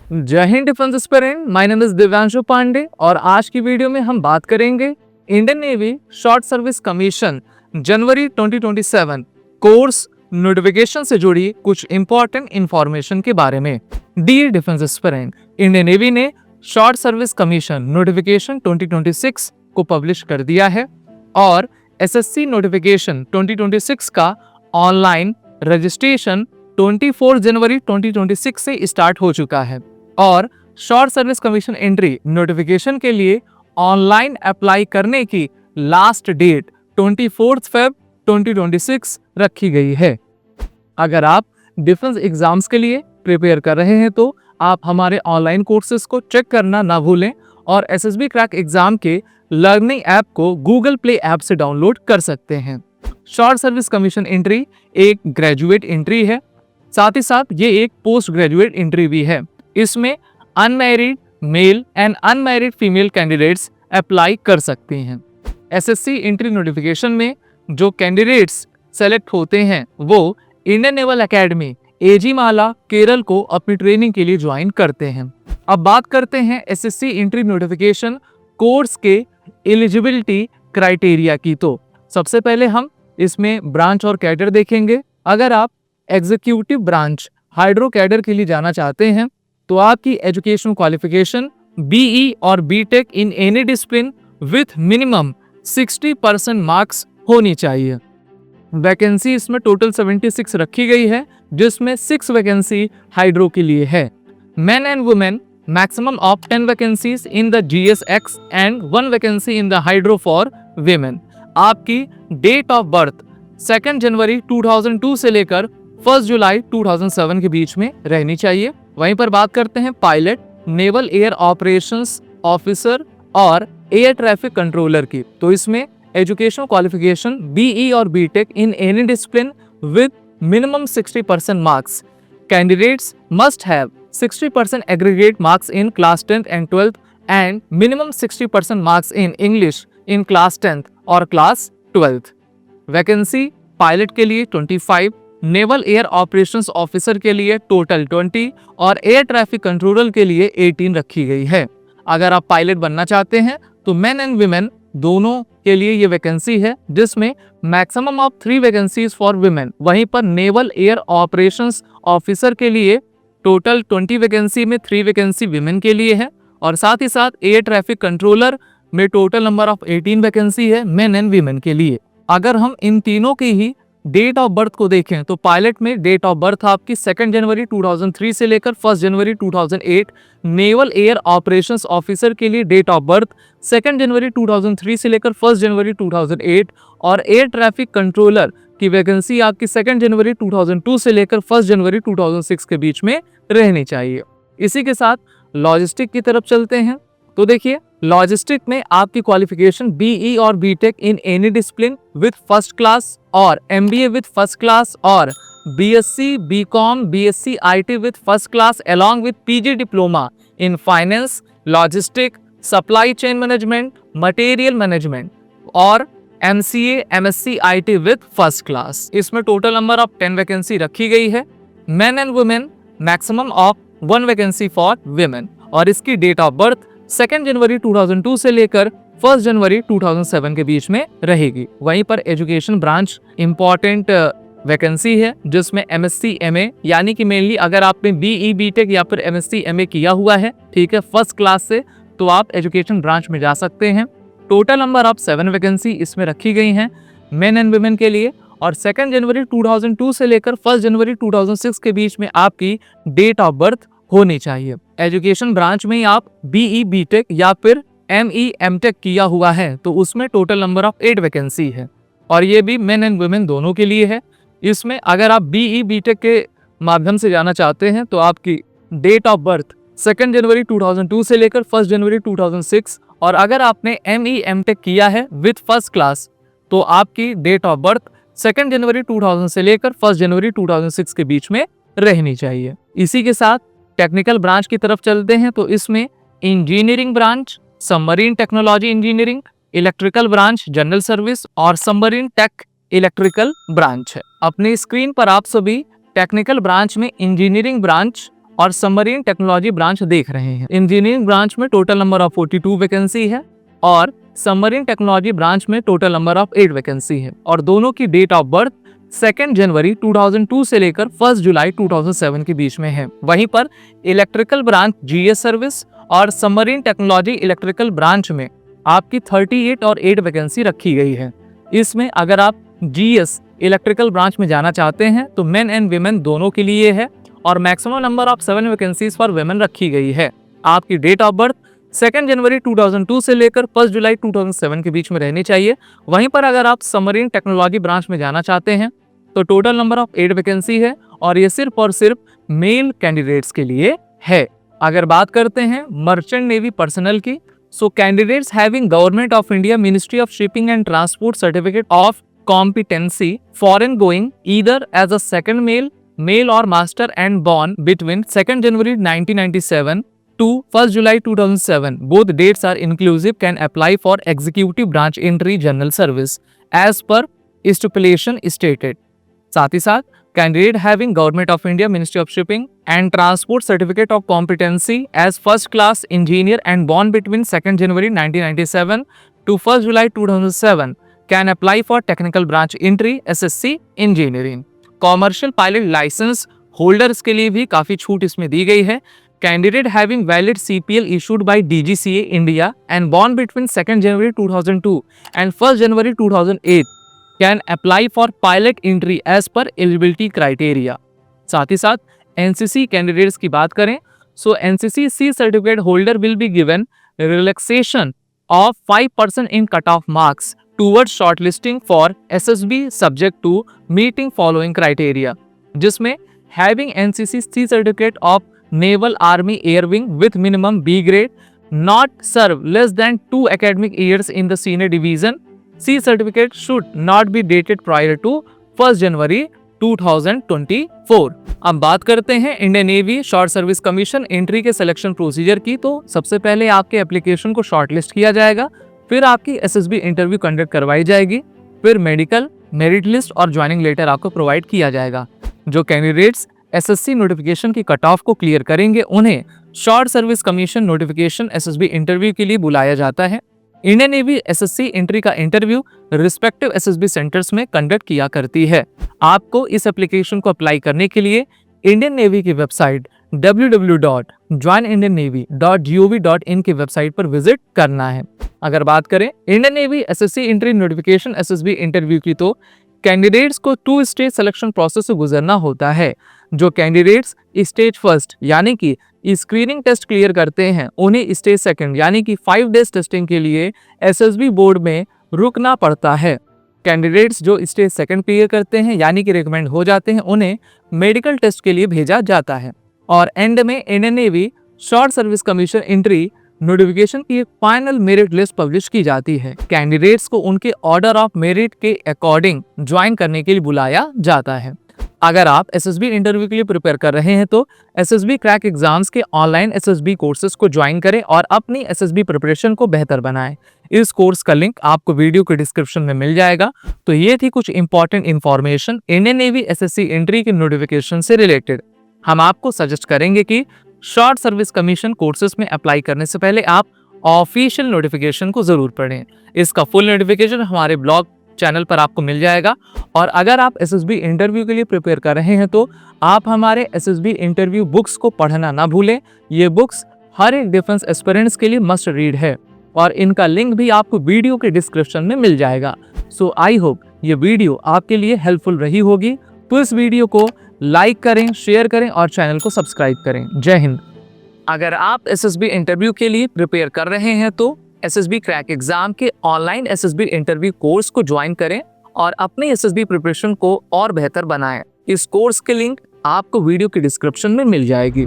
जय हिंद defence aspirant, my name is Divyanshu Pandey और आज की वीडियो में हम बात करेंगे Indian Navy short service commission जनवरी 2027 कोर्स नोटिफिकेशन से जुड़ी कुछ इंपॉर्टेंट इंफॉर्मेशन के बारे में। Dear defence aspirant, Indian Navy ने शॉर्ट सर्विस कमीशन नोटिफिकेशन 2026 को पब्लिश कर दिया है और एसएससी नोटिफिकेशन 2026 का ऑनलाइन रजिस्ट्रेशन 24 जनवरी 2026 से स्टार्ट हो चुका है और short service commission entry notification के लिए ऑनलाइन अप्लाई करने की लास्ट डेट 24 फेब 2026 रखी गई है। अगर आप डिफेंस एग्जाम्स के लिए प्रिपेयर कर रहे हैं तो आप हमारे ऑनलाइन कोर्सेज को चेक करना ना भूलें और एसएसबी क्रैक एग्जाम के लर्निंग ऐप को गूगल प्ले ऐप से डाउनलोड कर सकते हैं। शॉर्ट सर्विस कमीशन एंट्री एक ग्रेजुएट एंट्री है, साथ ही साथ ये एक पोस्ट ग्रेजुएट एंट्री भी है। इसमें unmarried male and unmarried female candidates apply कर सकते हैं। एसएससी एंट्री नोटिफिकेशन में जो कैंडिडेट्स सेलेक्ट होते हैं वो इंडियन नेवल एकेडमी एजीमाला केरल को अपनी ट्रेनिंग के लिए ज्वाइन करते हैं। अब बात करते हैं एसएससी एंट्री नोटिफिकेशन कोर्स के एलिजिबिलिटी क्राइटेरिया की। तो सबसे पहले हम इसमें ब्रांच और कैडर देखेंगे। अगर आप एग्जीक्यूटिव ब्रांच हाइड्रो कैडर के लिए जाना चाहते हैं तो आपकी एजुकेशन क्वालिफिकेशन बीई और BTech in any discipline with minimum 60% marks होनी चाहिए। वैकेंसी इसमें टोटल 76 रखी गई है, जिसमें 6 वैकेंसी हाइड्रो के लिए है। Men and women maximum of 10 vacancies in the GSX and 1 vacancy in the hydro for women. आपकी डेट ऑफ बर्थ 2 जनवरी 2002 से लेकर 1 जुलाई 2007 के बीच में रहनी चाहिए। वहीं पर बात करते हैं pilot, naval air operations officer और एयर ट्रैफिक कंट्रोलर की। तो इसमें एजुकेशन क्वालिफिकेशन बीई और BTech in any discipline with minimum 60% marks. Candidates must have 60% aggregate marks in class 10th and 12th and minimum 60% marks in English in class 10th और class 12th। Vacancy pilot के लिए 25, naval air operations officer के लिए total 20 और air traffic controller के लिए 18 रखी गई है। अगर आप पायलट बनना चाहते हैं तो मेन एंड वीमेन दोनों के लिए ये वैकेंसी है, जिसमें maximum of 3 vacancies for women. वहीं पर नेवल एयर ऑपरेशंस ऑफिसर के लिए टोटल 20 वैकेंसी में 3 वैकेंसी वीमेन के लिए है और साथ ही साथ एयर ट्रैफिक कंट्रोलर में टोटल नंबर ऑफ 18 वैकेंसी है मेन एंड वीमेन के लिए। अगर हम इन तीनों की ही डेट ऑफ बर्थ को देखें तो पायलट में डेट ऑफ बर्थ आपकी 2 जनवरी 2003 से लेकर 1 जनवरी 2008। नेवल एयर ऑपरेशंस ऑफिसर के लिए डेट ऑफ बर्थ 2 जनवरी 2003 से लेकर 1 जनवरी 2008 और एयर ट्रैफिक कंट्रोलर की वैकेंसी आपकी 2 जनवरी 2002 से लेकर 1 जनवरी 2006 के बीच में रहनी चाहिए। इसी के साथ लॉजिस्टिक की तरफ चलते हैं। तो देखिए, लॉजिस्टिक में आपकी क्वालिफिकेशन बीई और BTech in any discipline with first class और एमबीए विद फर्स्ट क्लास और BSc BCom BSc IT with first class along with PG diploma in finance, logistic, supply chain management, material management और MCA MSc IT with first class. इसमें total number of 10 vacancy रखी गई है। Men and women maximum of 1 vacancy for women और इसकी date of birth 2 जनवरी 2002 से लेकर 1 जनवरी 2007 के बीच में रहेगी। वहीं पर एजुकेशन ब्रांच इंपॉर्टेंट वैकेंसी है, जिसमें एमएससी एमए यानी कि मेनली अगर आपने बीई बीटेक या फिर एमएससी एमए किया हुआ है, ठीक है, फर्स्ट क्लास से, तो आप एजुकेशन ब्रांच में जा सकते हैं। टोटल नंबर ऑफ 7 वैकेंसी इसमें रखी गई हैं मेन एंड वुमेन के लिए और 2 जनवरी 2002 से लेकर 1 जनवरी 2006 के बीच में आपकी डेट ऑफ बर्थ होनी चाहिए। एजुकेशन ब्रांच में आप बीई बीटेक या फिर एमई एमटेक किया हुआ है तो उसमें टोटल नंबर ऑफ 8 वैकेंसी है और ये भी मेन एंड वुमेन दोनों के लिए है। इसमें अगर आप बीई बीटेक के माध्यम से जाना चाहते हैं तो आपकी डेट ऑफ बर्थ 2 जनवरी 2002 से लेकर 1 जनवरी 2006 और अगर आपने एमई एमटेक किया है विद फर्स्ट क्लास तो आपकी डेट ऑफ बर्थ 2 जनवरी 2000 से लेकर 1 जनवरी 2006 के बीच में रहनी चाहिए। इसी के साथ टेक्निकल ब्रांच की तरफ चलते हैं तो इसमें engineering branch, submarine technology engineering, electrical branch general service और सबमरीन टेक इलेक्ट्रिकल ब्रांच है। अपनी स्क्रीन पर आप सभी टेक्निकल ब्रांच में इंजीनियरिंग ब्रांच और सबमरीन टेक्नोलॉजी ब्रांच देख रहे हैं। इंजीनियरिंग ब्रांच में टोटल नंबर ऑफ 42 वैकेंसी है और सबमरीन टेक्नोलॉजी ब्रांच में टोटल नंबर ऑफ 8 वैकेंसी है और दोनों की डेट ऑफ बर्थ 2 जनवरी 2002 से लेकर 1 जुलाई 2007 के बीच में है। वहीं पर इलेक्ट्रिकल ब्रांच जीएस सर्विस और सबमरीन टेक्नोलॉजी इलेक्ट्रिकल ब्रांच में आपकी 38 और 8 वैकेंसी रखी गई है। इसमें अगर आप जीएस इलेक्ट्रिकल ब्रांच में जाना चाहते हैं तो मेन एंड विमेन दोनों के लिए है और maximum number of 7 vacancies for women रखी गई है। आपकी डेट ऑफ बर्थ 2 जनवरी 2002 से लेकर 1 जुलाई 2007 के बीच में रहनी चाहिए। वहीं पर अगर आप सबमरीन टेक्नोलॉजी ब्रांच में जाना चाहते हैं तो टोटल नंबर ऑफ 8 वैकेंसी है और ये सिर्फ और सिर्फ मेल कैंडिडेट्स के लिए है। अगर बात करते हैं मर्चेंट नेवी पर्सनल की, so candidates having government of India ministry of shipping and transport certificate of competency foreign going either as a second male or master and born between 2nd January 1997 to 1st July 2007, both dates are inclusive, can apply for executive branch entry general service as per stipulation stated। साथ ही साथ candidate having government of India ministry of shipping and transport certificate of competency as first class engineer and born between 2nd January 1997 to 1st July 2007 can apply for technical branch entry SSC engineering। Commercial pilot licence holders के लिए भी काफी छूट इसमें दी गई है। Candidate having valid CPL issued by DGCA India and born between 2nd January 2002 and 1st January 2008 can apply for pilot entry as per eligibility criteria। साथ ही साथ NCC कैंडिडेट्स की बात करें, so NCC C certificate holder will be given relaxation of 5% in cutoff marks towards shortlisting for SSB subject to meeting following criteria, जिसमें having NCC C certificate of Naval Army Air Wing with minimum B grade, not serve less than 2 academic years in the senior division, C certificate should not be dated prior to 1st January 2024। अब बात करते हैं Indian Navy short service commission entry के selection procedure की। तो सबसे पहले आपके एप्लीकेशन को शॉर्टलिस्ट किया जाएगा, फिर आपकी एसएसबी इंटरव्यू कंडक्ट करवाई जाएगी, फिर मेडिकल, मेरिट लिस्ट और ज्वाइनिंग लेटर आपको प्रोवाइड किया जाएगा। जो कैंडिडेट्स एसएससी नोटिफिकेशन की कट ऑफ को क्लियर करेंगे उन्हें short service commission notification SSB interview के लिए बुलाया जाता है। इंडियन नेवी एसएससी एंट्री का इंटरव्यू रिस्पेक्टिव एसएसबी सेंटर्स में कंडक्ट किया करती है। आपको इस एप्लीकेशन को अप्लाई करने के लिए इंडियन नेवी की वेबसाइट www.joinindiannavy.gov.in की वेबसाइट पर विजिट करना है। अगर बात करें Indian navy SSC entry notification SSB interview की, तो कैंडिडेट्स को 2 स्टेज सिलेक्शन प्रोसेस से गुजरना होता है। जो कैंडिडेट्स स्टेज फर्स्ट यानी कि स्क्रीनिंग टेस्ट क्लियर करते हैं उन्हें स्टेज सेकंड यानी कि 5 डेज टेस्टिंग के लिए एसएसबी बोर्ड में रुकना पड़ता है। कैंडिडेट्स जो स्टेज सेकंड क्लियर करते हैं यानी कि रिकमेंड हो जाते हैं उन्हें मेडिकल टेस्ट के लिए भेजा जाता है। और एंड में Indian Navy short service commission entry notification की एक फाइनल मेरिट लिस्ट पब्लिश की जाती है। कैंडिडेट्स को उनके ऑर्डर ऑफ मेरिट के अकॉर्डिंग ज्वाइन करने के लिए बुलाया जाता है। अगर आप एसएसबी इंटरव्यू के लिए प्रिपेयर कर रहे हैं तो एसएसबी क्रैक एग्जाम्स के ऑनलाइन एसएसबी कोर्सेज को ज्वाइन करें और अपनी एसएसबी प्रिपरेशन को बेहतर बनाएं। इस कोर्स का लिंक आपको वीडियो के डिस्क्रिप्शन में मिल जाएगा। तो ये थी कुछ important information Indian navy SSC entry के नोटिफिकेशन से रिलेटेड। हम आपको सजेस्ट करेंगे कि शॉर्ट सर्विस कमीशन कोर्सेज में अप्लाई करने से पहले आप ऑफिशियल नोटिफिकेशन को जरूर पढ़ें। इसका फुल नोटिफिकेशन हमारे ब्लॉग चैनल पर आपको मिल जाएगा। और अगर आप एसएसबी इंटरव्यू के लिए प्रिपेयर कर रहे हैं तो आप हमारे एसएसबी इंटरव्यू बुक्स को पढ़ना ना भूलें। ये बुक्स हर एक डिफेंस एस्पिरेंट्स के लिए मस्ट रीड है और इनका लिंक भी आपको वीडियो के डिस्क्रिप्शन में मिल जाएगा। सो आई होप ये वीडियो आपके लिए हेल्पफुल रही होगी। तो इस वीडियो को लाइक करें, शेयर करें और चैनल को सब्सक्राइब करें। जय हिंद। अगर आप एसएसबी इंटरव्यू के लिए प्रिपेयर कर रहे हैं तो एसएसबी क्रैक एग्जाम के ऑनलाइन एसएसबी इंटरव्यू कोर्स को ज्वाइन करें और अपनी एसएसबी प्रिपरेशन को और बेहतर बनाएं। इस कोर्स के लिंक आपको वीडियो के डिस्क्रिप्शन में मिल जाएगी।